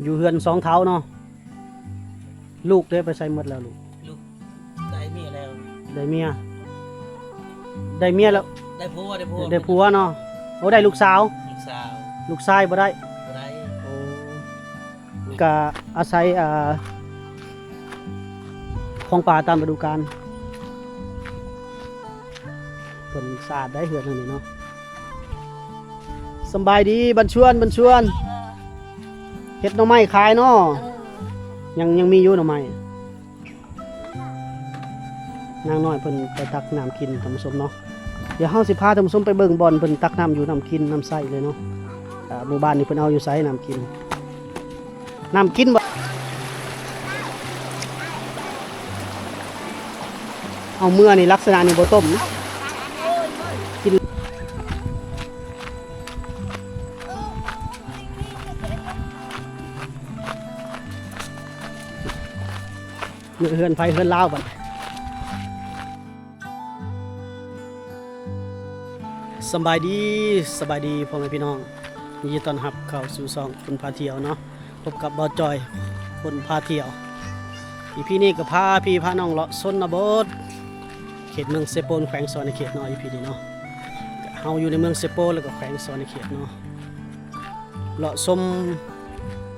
อยู่เฮือนสองเท้าเนาะลูกได้ไปใส่หมดแล้วลูกได้เมียแล้วได้เมียแล้วได้ผัวเนาะโอ้ได้ลูกสาวลูกชายบ่ได้โอ้ก็อาศัยของป่าตามฤดูกาลเพิ่นสะอาดได้เฮือนนั่นนี่เนาะสบายดีบันชวนเฮ็ดหน่อไม้ขายเนาะยังมีอยู่หน่อไม้นางน้อยเพิ่นไปตักน้ำกินท่านผู้ชมเนาะเดี๋ยวเฮาสิพาท่านผู้ชมไปเบิ่งบ่อนเพิ่นตักน้ำอยู่น้ำกินน้ำใสเลยเนาะหมู่บ้านนี้เพิ่นเอาอยู่ไสน้ำกินบ่เอาเมื่อนี่ลักษณะนี้บ่ต้มนะกินเฮือนไฟเฮือนลาวบัดสบายดีพ่อแม่พี่น้องยินดีต้อนรับเข้าสู่ช่องคนพาเที่ยวเนาะพบกับบ่าวจอยคนพาเที่ยวพี่นี่ก็พาพี่พาน้องเลาะชนบทเขตเมืองเซโปนแขวงสวรรณเขตเนาะพี่นี่เนาะเฮาอยู่ในเมืองเซโปนแล้วก็แขวงสวรรณเขตเนาะเลาะชม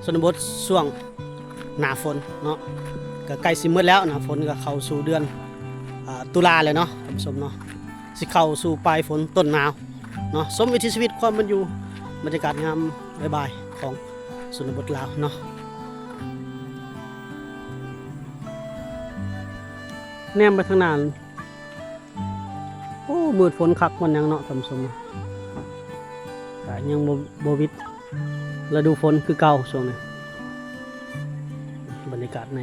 ชนบทช่วงหน้าฝนเนาะก็ใกล้สิหมดแล้วหน้าฝนก็เข้าสู่เดือนตุลาเลยเนาะท่านผู้ชมเนาะสิเข้าสู่ปลายฝนต้นหนาวเนาะสมวิถีชีวิตความเป็นอยู่บรรยากาศงามบ่ายๆของชนบทลาวเนาะแนมไปทางนั้นโอ้มืดฝนคักมันยังเนาะท่านผู้ชมก็ยังบ่วิดฤดูฝนคือเก่าช่วงนี้บรรยากาศใน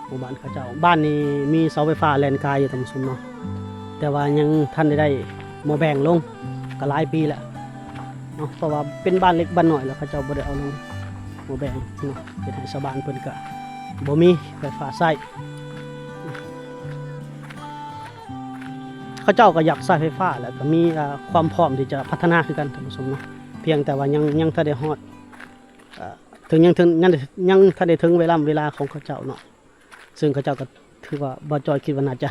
หมู่บ้านเขาเจ้าบ้านนี้มีเสาไฟฟ้าแลนกายอยู่ท่านผู้ชมเนาะแต่ว่ายังท่านได้มาแบ่งลงก็หลายปีแล้วเนาะเพราะว่าเป็นบ้านเล็กบ้านน้อยแล้วเขาเจ้าบ่ได้เอาลงมาแบ่งเนาะเป็นให้ชาวบ้านเพิ่นก็บ่มีไฟฟ้าใช้เขาเจ้าก็อยากใช้ไฟฟ้าแล้วก็มีความพร้อมที่จะพัฒนาคือกันท่านผู้ชมเนาะเพียงแต่ว่ายังถ้าได้ฮอดถึงยังถ้าได้ถึงเวลาของเขาเจ้าเนาะซึ่งเขาเจ้าก็ถือว่าบ่จอยคิดว่าน่าจะ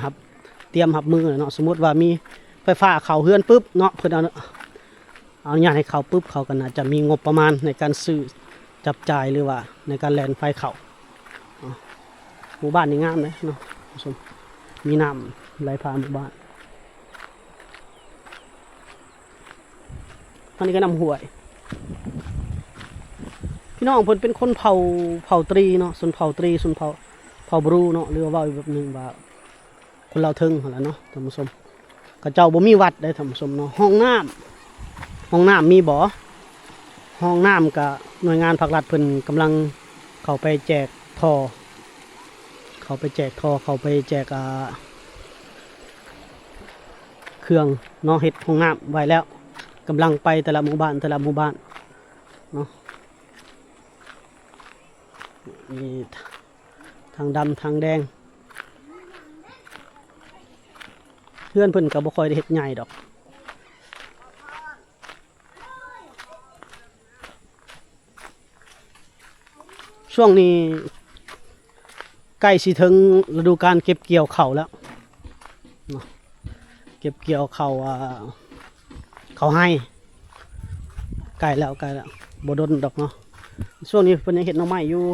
เตรียมรับมือเนาะสมมุติว่ามีไฟฟ้าเข้าเฮือนปุ๊บเนาะเพิ่นเอาญาติให้เข้าปุ๊บเขาก็น่าจะมีงบประมาณในการซื้อจับจ่ายหรือว่าในการแล่นไฟเข้าหมู่บ้านนี่งามเลยเนาะผู้ชมมีน้ำไหลผ่านหมู่บ้านอันนี้ก็น้ำห้วยพี่น้องเพิ่นเป็นคนเผ่าตรีเนาะส่วนเผ่าตรีส่วนเผ่าบรูเนาะหรือว่าอีกแบบนึงว่าคนเราถึงหั่นล่ะเนาะท่านผู้ชมเขาเจ้าบ่มีวัดได้ท่านผู้ชมเนาะห้องน้ำมีบ่ห้องน้ำกับหน่วยงานภาครัฐเพิ่นกำลังเข้าไปแจกท่อเข้าไปแจกเครื่องเนาะเฮ็ดห้องน้ำไว้แล้วกำลังไปแต่ละหมู่บ้านเนาะมีทางดำทางแดงเพื่อนเพิ่นก็บ่ค่อยได้เฮ็ดใหญ่ดอกช่วงนี้ใกล้สิถึงฤดูกาลเก็บเกี่ยวข้าวแล้วเนาะเก็บเกี่ยวข้าวเขาให้ใกล้แล้วบ่ดนดอกเนาะช่วงนี้เพิ่นยังเฮ็ดหน่อไม้อยู่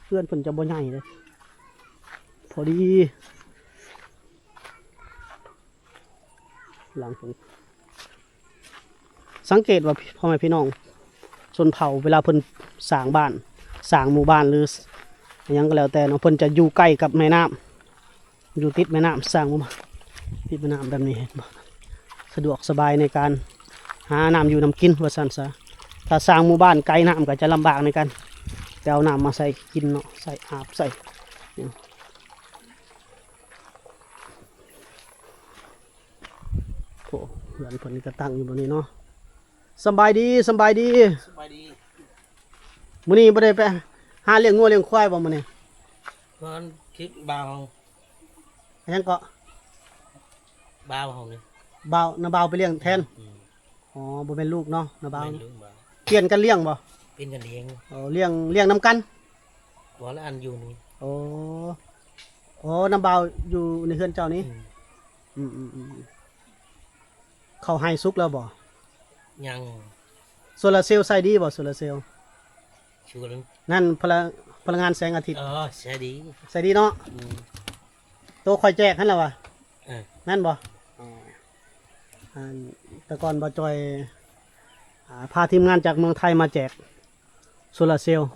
เพื่อนเพิ่นจะบ่ใหญ่เลยพอดีหลังฝนสังเกตว่าพ่อแม่พี่น้องชนเผ่าเวลาเพิ่นสร้างบ้านสร้างหมู่บ้านหรือหยังก็แล้วแต่เนาะเพิ่นจะอยู่ใกล้กับแม่น้ำอยู่ติดแม่น้ำสร้างหมู่บ้านติดแม่น้ำแบบนี้เห็นบ่สะดวกสบายในการหาน้ำอยู่น้ำกินว่าซั่นซะถ้าสร้างหมู่บ้านไกลน้ำก็จะลำบากในการแต่เอาน้ำมาใส่กินเนาะใส่อาบใส่โอ้เหือนเพิ่นก็ตั้งอยู่บนนี้เนาะสบายดีมื้อนี้บ่ได้ไปหาเลี้ยงงัวเลี้ยงควายบ่มื้อนี้ เพิ่นคิดเบา ยังก็ บ้าวเฮานี่ บ่าวนาบ่าวไปเลี้ยงแทน อืม อ๋อบ่เป็นลูกเนาะนาบ่าว ไม่ เนาะ รู้บ่าว เปลี่ยนกันเลี้ยงบ่ เป็นกันเลี้ยง อ๋อเลี้ยงนํกัน บ่ละอันอยู่นี่ โอ้โอ้นาบ่าวอยู่ในเฮือนเจ้านี้ อืม อืมเขาให้สุกแล้วบ่ ยัง โซลาร์เซลล์ใส่ดีบ่โซลาร์เซลล์ ชวน นั่นพลังงานแสงอาทิตย์ อ๋อใช่ดี ใส่ดีเนาะ อืม โตคอยแจกหั่นล่ะวะ เออ แม่นบ่อันแต่ก่อนบ่จอยพาทีมงานจากเมืองไทยมาแจกโซลาร์เซลล์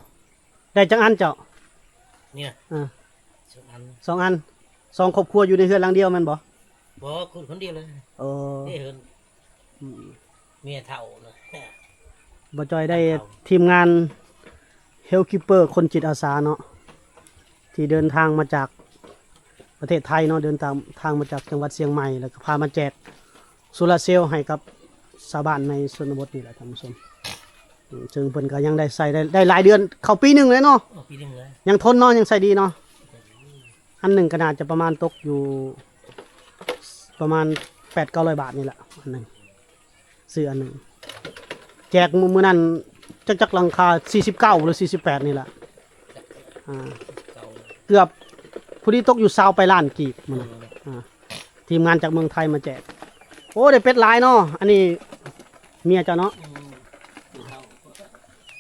ได้จังอันเจ้า เนี่ย อ่า สองอัน สองอันสองครอบครัวอยู่ในเฮือนหลังเดียวแม่นบ่ บ่คนเดียวเลย เออ นี่เห็น อืม เมียเฒ่านะเนี่ย บ่จอยได้ทีมงานเฮลคิปเปอร์คนจิตอาสาเนาะที่เดินทางมาจากประเทศไทยเนาะเดินทางมาจากจังหวัดเชียงใหม่แล้วก็พามาแจกโซลาร์เซลล์ให้กับชาวบ้านในชนบทนี่แหละท่านผู้ชมซึ่งเพิ่นก็ยังได้ใส่ได้หลายเดือนเข้าปีหนึงเลยเนาะ อ๋อปีหนึงเลย ยังทนเนาะยังใส่ดีเนาะอันหนึ่งก็น่าจะประมาณตกอยู่ประมาณ800-900 บาทนี่แหละอันหนึ่งซื้ออันหนึ่งแจกมื้อนั้นจักหลังคา49หรือ48นี่แหละอ่า เก่าเลย เกือบพอดีตกอยู่20ไปล้านกีบมันทีมงานจากเมืองไทยมาแจกโอ้ได้เป็ดหลายเนาะอันนี้เมียเจ้าเนาะ อืมเฒ่า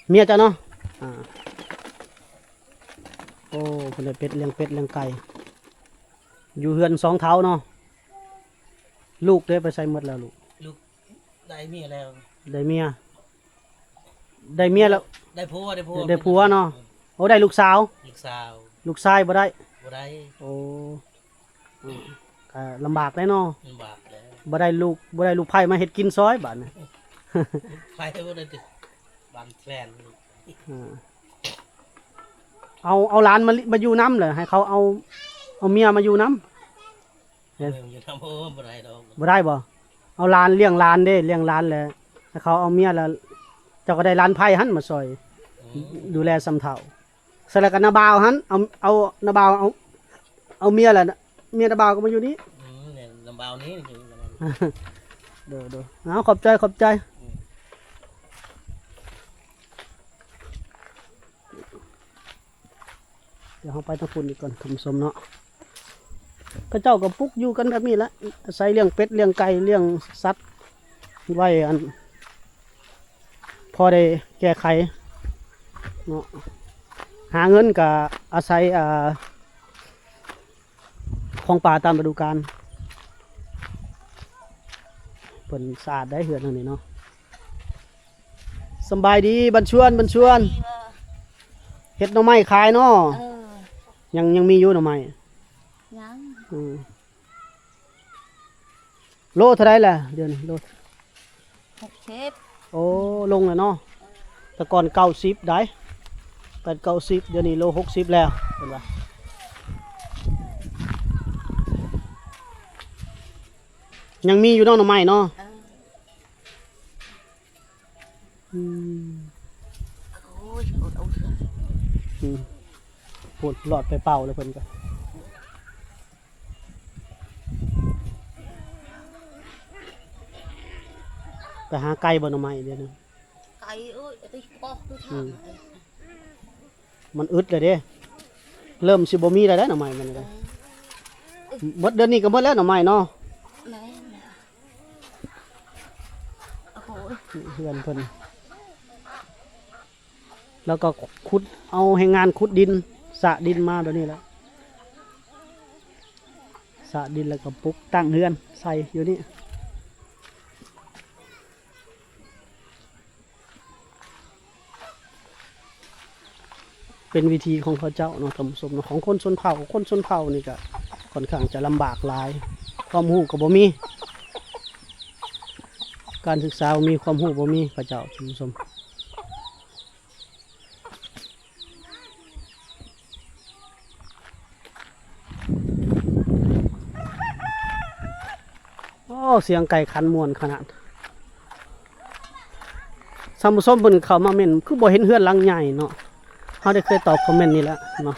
เมียเจ้าเนาะอ่าโอ้เพิ่นได้เป็ดเลี้ยงเป็ดเลี้ยงไก่อยู่เฮือนสองเท้าเนาะลูกได้ไปใส่หมดแล้วลูก ลูกได้เมียแล้ว ได้เมียได้เมียแล้ว ได้ผัวได้ผัว ได้ผัวเนาะ โอ้ได้ลูกสาว ลูกสาว ลูกชายบ่ได้ บ่ได้ โอ้อืมก็ลำบากเลยเนาะ ลำบากแล้ว บ่ได้ลูกไผ่มาเฮ็ดกินซอยบาดนี้ ไปบ่ได้ติดบางแฟน อ่าเอาหลานมาอยู่น้ำเลยให้เขาเอาเมียมาอยู่น้ำ เรื่องอยู่ทำโอ้บ่ได้ดอก บ่ได้บ่เอาหลานเลี้ยงหลานเด้เลี้ยงหลานแหละให้เขาเอาเมียแล้วเจ้าก็ได้หลานไผ่หันมาซอย อืม ดูแลสำเฒ่าสแล้วก็นาบ่าวหันเอานาบ่าวเอาเมียแหละเมียนาบ่าวก็มาอยู่นี่ เนี่ยลำบากนี้อยู่ลำบาก เด้อเอาขอบใจเดี๋ยวเราไปทางฝุ่นอีกก่อนคำสมเนาะพระเจ้าก็ปลุกอยู่กันแบบนี้แหละอาศัยเลี้ยงเป็ดเลี้ยงไก่เลี้ยงสัตว์ไว้อันพอได้แก้ไขเนาะหาเงินกับอาศัยของป่าตามฤดูกาลเปิ่นสะอาดได้เหือนอันนี้เนาะสำบายดีบันชวนเฮ็ดหน่อไม้ขายเนาะ เออ ยังมีอยู่หน่อไม้ ยัง อืมโลเท่าไรล่ะเดี๋ยวนี้โล 60 โอ้ลงแล้วเนาะแต่ก่อน90ได้80-90เดี๋ยวนี้โล60แล้วเห็นปะยังมีอยู่เนาะหน่อไม้เนาะ เออ อืม โอ้ยอดเอาเถอะ อืมพูดหลอดไปเป่าเลยเพิ่นก็ไปหาไก่บ่หน่อไม้เดี๋ยวนึง ไก่เอ้ยติปอกดูทาง มันอึดเลยเด้เริ่มสิบ่มีแล้วหน่อไม้มันเลยหมดเดือนนี้ก็หมดแล้วหน่อไม้เนาะ แม่น่ะโอ้โห เพื่อนเพิ่นแล้วก็ขุดเอาให้งานขุดดินสระดินมาแบบนี้แหล้วสระดินแล้วก็ปลุกตั้งเฮือนใส่อยู่นี่เป็นวิธีของเขาเจ้าเนาะทำสมเนาะของคนชนเผ่านี่ก็ค่อนข้างจะลำบากหลาย ความรู้ก็บ่มี การศึกษาบ่มีความรู้บ่มีพระเจ้าท่านผู้ชมโอ้เสียงไก่ขันม่วนขนาดท่านผู้ชมเพิ่นเข้ามาเม่นคือบ่เห็นเฮือนหลังใหญ่เนาะเฮาได้เคยตอบคอมเมนต์นี่แหละเนาะ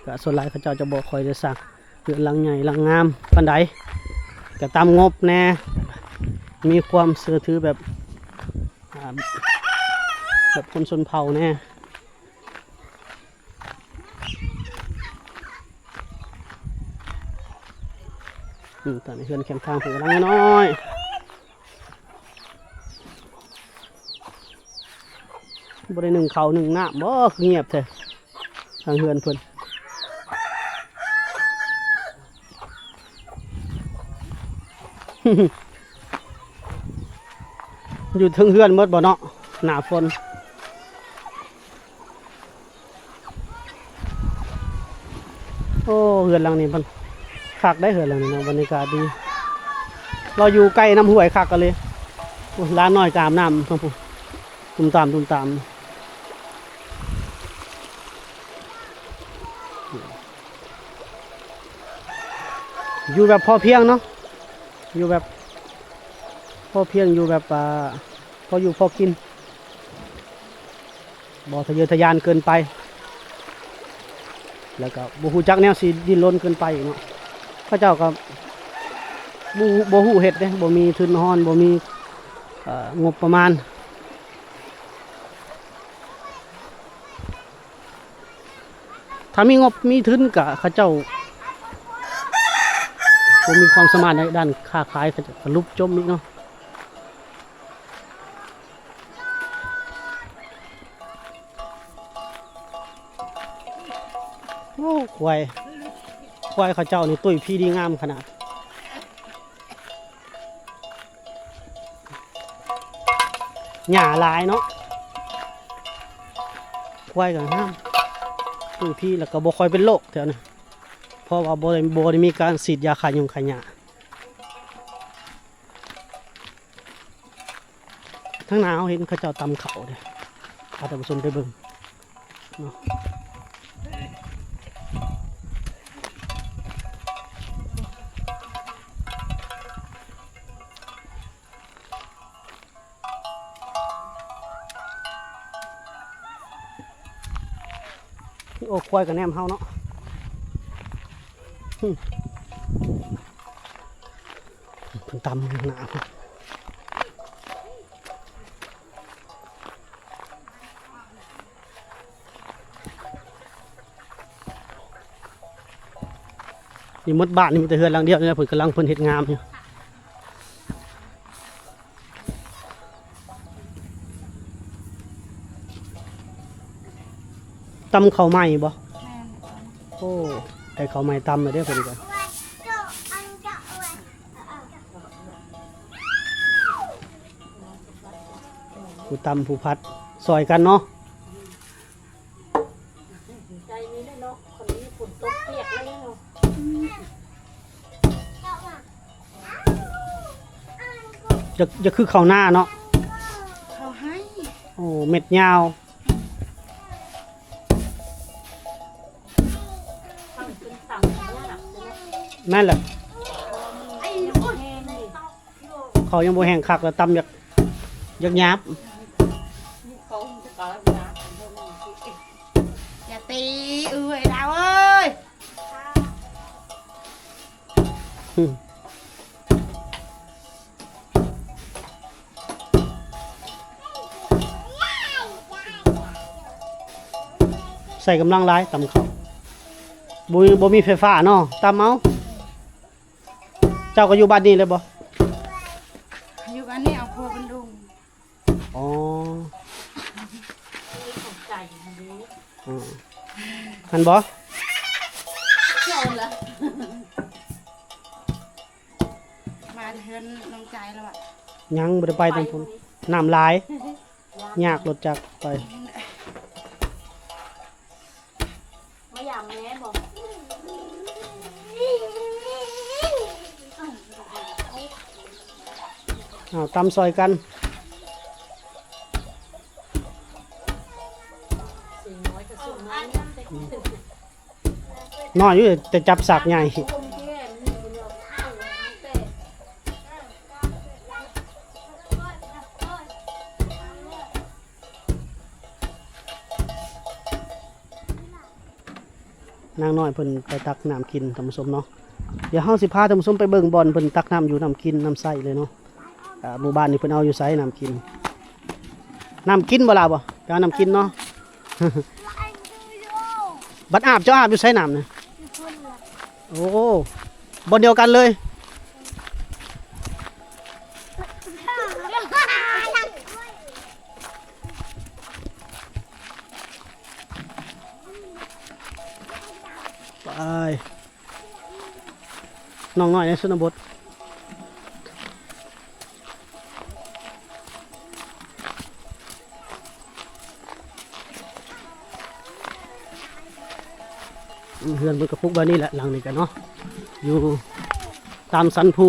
ก็ส่วนหลายเขาเจ้าจะบ่ค่อยได้สร้างเฮือนหลังใหญ่หลังงามปานใด ก็ตามงบแน่มีความเชื่อถือแบบแบบคนชนเผ่าแน่ตอนนี้เพื่อนแคมป์ข้างผมกำลังน้อยบริหนึ่งเขาหนึ่งหน้าบ่คือเงียบเถอะทางเฮือนเพิ่น อยู่ทึงเฮือนหมดบ่เนาะหน้าฝนโอ้เฮือนหลังนี้มันคักได้เฮือนหลังนี้นะบรรยากาศดีเราอยู่ใกล้น้ำห้วยคักกันเลยโอ้ร้านน้อยกามน้ำทั้งผู้ตุ่มตามตุ่มตามอยู่แบบพอเพียงเนาะอยู่แบบพอเพียงอยู่แบบพออยู่พอกินบ่ทะเยอทะยานเกินไปแล้วก็บ่ฮู้จักแนวสิดิ้นรนเกินไปเนาะพระเจ้าก็บ่ฮู้เฮ็ดเด้บ่มีทุนฮ้อนบ่มีงบประมาณถ้ามีงบมีทุนก็เขาเจ้าบ่มีความสามารถในด้านค้าขายเขาจะลุบจมอีกเนาะโอ้ควายเขาเจ้านี่ตุ้ยพี่ดีงามขนาดหญ้าหลายเนาะควายก็งามตุ้ยพี่แล้วก็บ่ค่อยเป็นโรคแถวนี้เพราะว่าบ่ได้มีการฉีดยาฆ่ายุงฆ่าหญ้าทั้งหน้าเฮาเห็นเขาเจ้าตำเขาเด้พาท่านผู้ชมไปเบิ่งเนาะโอ้ควายกับแนมเฮาเนาะเพิ่นตำหนานี่หมดบ้านนี่มีแต่เฮือนหลังเดียวนี่เพิ่นกำลังเพิ่นเฮ็ดงามอยู่ตำข้าวไหม้บ่โอ้ได้ข้าวไหม้ตำเลยเด้อเพิ่นก็ผู้ตำผู้พัดซอยกันเนาะใจนี้เนาะคนนี้ฝนตกเปียกเลยเนาะจะคือข้าวหน้าเนาะเขาให้ โอ้เม็ดยาวนั่นแหละเขายังบ่แห้งคักแล้วตำยักหยาบอย่าตีดาวเอ้ยใส่กำลังร้ายตำเขาบ่มีไฟฟ้าเนาะตำเอาเจ้าก็อยู่บ้านนี้เลยบ่อยู่บ้านนี้เอาพัวเป็นลุงอ๋อหันบ่เจ้าเหรอมาเทินน้องใจแล้วอ่ะยังบ่ได้ไปตรงพุ่นน้ำลายยากรถจักรไปไม่อยากแม่บอกตำซอยกันน้อยอยู่แต่จับสักใหญ่นางน้อยเพิ่นไปตักน้ำกินท่านผู้ชมเนาะ เดี๋ยวเฮาสิพาท่านผู้ชมไปเบิ่งบ่อนเพิ่นตักน้ำอยู่น้ำกินน้ำใสเลยเนาะหมู่บ้านนี่เพิ่นเอาอยู่ไสน้ำกินบ่ล่ะบ่ไปเอาน้ำกินเนาะ บัดอาบเจ้าอาบอยู่ไสน้ำน่ะโอ้บ่อนเดียวกันเลยไปน้องน้อยในชนบทเฮือนบนกระปุกบ้านนี่แหละหลังนี้กันเนาะอยู่ตามสันภู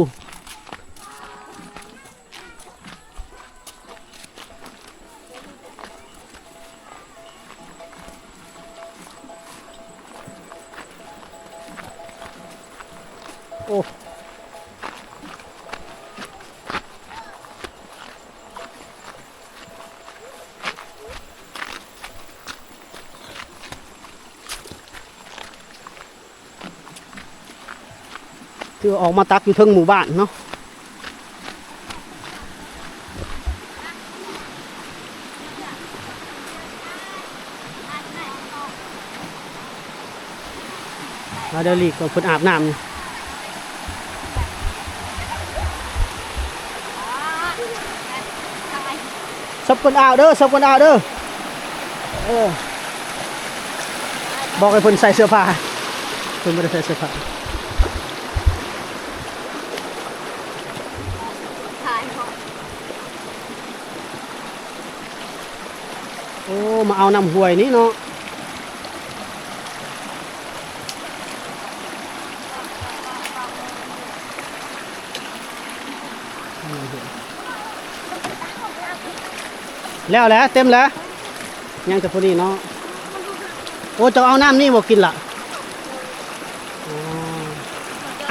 โอ้คือออกมาตักอยู่เทิงหมู่บ้านเนาะมาเดลีกกับคนอาบน้ำนี่สับคนอาบเด้อสับคนอาบเด้อบอกให้เพิ่นใส่เสื้อผ้าเพิ่นไม่ได้ใส่เสื้อผ้าโอ้มาเอาน้ำห้วยนี่เนาะแล้วแหละเต็มแล้วยังจะพอดีเนาะโอ้จะเอาน้ำนี่บอกกินละอ๋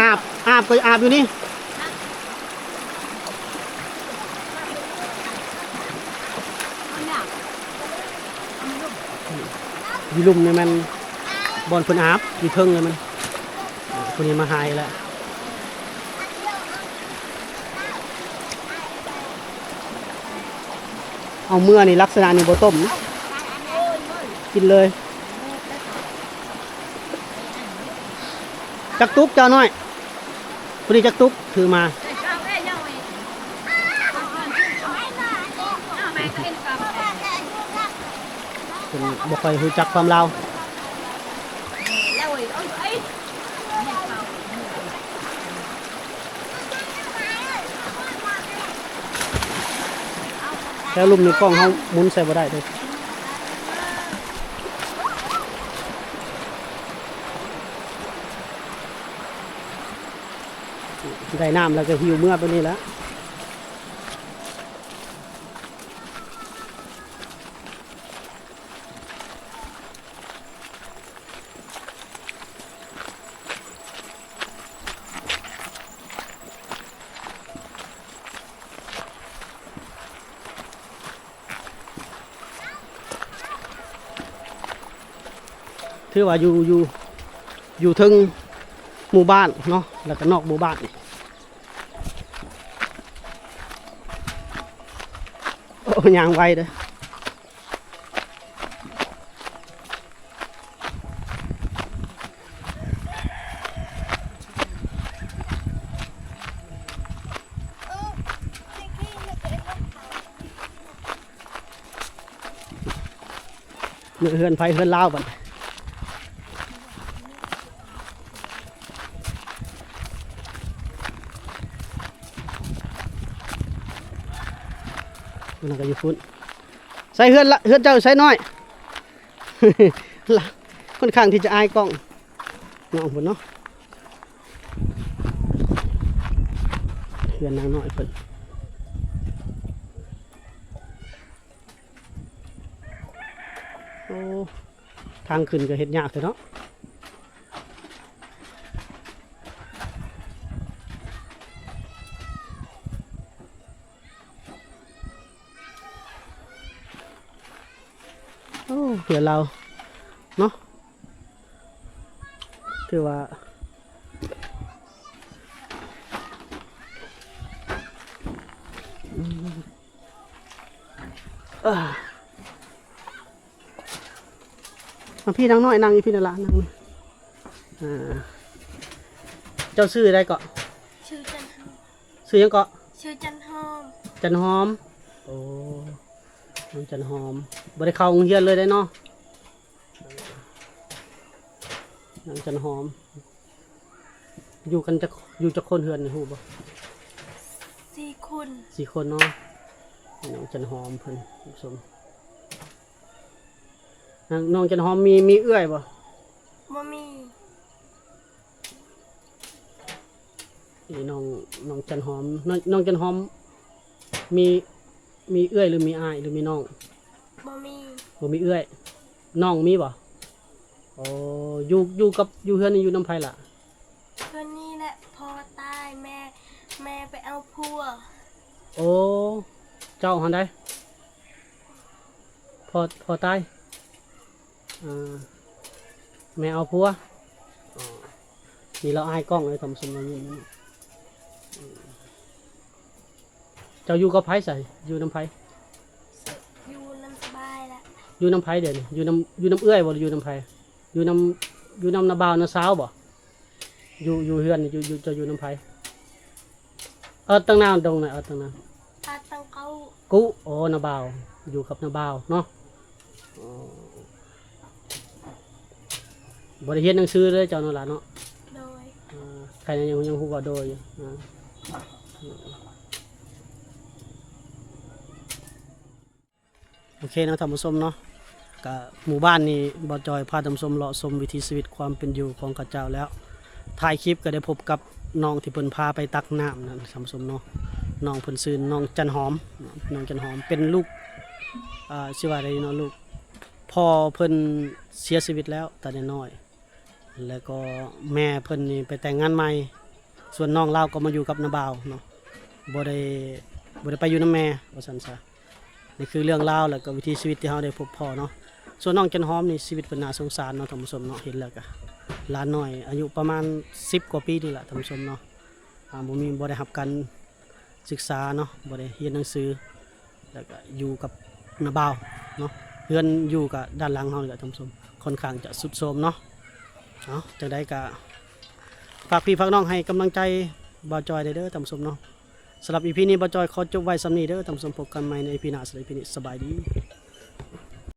ออาบก็อาบอยู่นี่อยู่ลุ่มเนี่ยมันบอลคนอาบอยู่เทิงเลยมันคนนี้มาหายแล้วเอาเมื่อนี่ลักษณะนี้บ่ต้มนะกินเลยจักตุ๊กเจ้าน้อยคนนี้จักตุ๊กถือมาคนบ่ค่อยรู้จักความลาวแล้วลุ่มในกล้องเขาหมุนใส่บ่ได้เลยได้น้ำแล้วก็หิวเมื่อไปนี่แล้วถือว่าอยู่ถึงหมู่บ้านเนาะแล้วก็นอกหมู่บ้านนี่โอ้ยางไวเด้อเฮือนไฟเฮือนลาวบัดมันก็อยู่ฟุ้นใส่เฮือนละเฮือนเจ้าใส่น้อย ค่อนข้างที่จะอายกล้องน้องเพิ่นเนาะเฮือนนางน้อยเพิ่นโอ้ทางขึ้นก็เฮ็ดยากเลยเนาะโอ้เพื่อเราเนาะถือว่า มาพี่นั่งน้อยนั่งอยู่พี่นั่นละนั่งนี่เจ้าซื้ออะไรเกาะ ชื่อจันหอม ซื้อยังเกาะ ชื่อจันหอม จันหอมโอ้น้องจันหอมบ่ได้เข้าโรงเรียนเลยได้เนาะน้องจันหอม อยู่กันจะอยู่จะคนเฮือนนี่ฮู้บ่ 4 คน 4 คนเนาะน้องจันหอมเพิ่นผู้ชมน้องจันหอมมีเอื้อยบ่ บ่มี นี่น้องจันหอมน้องจันหอมมีเอื้อยหรือมีอ้ายหรือมีน้อง บ่มี บ่มีเอื้อยน้องมีบ่โอ้อยู่กับอยู่เฮือนนี่อยู่น้ำไผล่ะ ก็นี่แหละพ่อตายแม่ไปเอาพัว โอ้เจ้าหันได้พอตายแม่เอาผัวอ๋อนี่เราอายกล้องเลยทำสมนนี้เจ้าอยู่กับไผใส่อยู่น้ำไผ อยู่น้ำสบายละ อยู่น้ำไผเดี๋ยวนี้อยู่น้ำเอื้อยบ่หรืออยู่น้ำไผอยู่น้ำนาบ่าวนาสาวบ่อยู่เฮือนนี่อยู่จะอยู่น้ำไผตั้งนานตรงไหนตั้งนาน ตาตังเกา กุโอ้นาบ่าวอยู่กับนาบ่าวเนาะบริเฮ็ดหนังสือเลยเจ้านั่นล่ะเนาะ โดย ใครยังฮู้ว่าโดยอยู่โอเคนะท่านผู้ชมเนาะก็หมู่บ้านนี้บ่จอยพาท่านผู้ชมเลาะชมวิถีชีวิตความเป็นอยู่ของข้าเจ้าแล้วถ่ายคลิปก็ได้พบกับน้องที่เพิ่นพาไปตักน้ำนั่นท่านผู้ชมเนาะน้องเพิ่นชื่อน้องจันหอมน้องจันหอมเป็นลูกชื่อว่าอะไรเนาะลูกพ่อเพิ่นเสียชีวิตแล้วแต่น้อยๆแล้วก็แม่เพิ่นนี่ไปแต่งงานใหม่ส่วนน้องเราก็มาอยู่กับน้าบ่าวเนาะบ่ได้ไปอยู่น้าแม่ว่าซั่นซะนี่คือเรื่องราวแล้วก็วิถีชีวิตที่เราได้พบพ่อเนาะส่วนน้องจันหอมนี่ชีวิตเพิ่นน่าสงสารเนาะท่านผู้ชมเนาะเห็นแล้วก็หลานน้อยอายุประมาณ10 กว่าปีนี่แหละท่านผู้ชมเนาะบ่ได้รับการศึกษาเนาะบ่ได้เรียนหนังสือแล้วก็อยู่กับน้าบ่าวเนาะเรือนอยู่กับด้านหลังเฮานี่แหละท่านผู้ชมค่อนข้างจะทรุดโทรมเนาะจังได๋ก็ฝากพี่ฝากน้องให้กำลังใจบ่าวจอยได้เด้อท่านผู้ชมเนาะสำหรับ EP นี้บ่าวจอยขอจบไว้ส่ำนี้เด้อท่านผู้ชมพบกันใหม่ใน EP หน้าสำหรับ EP นี้สบายดี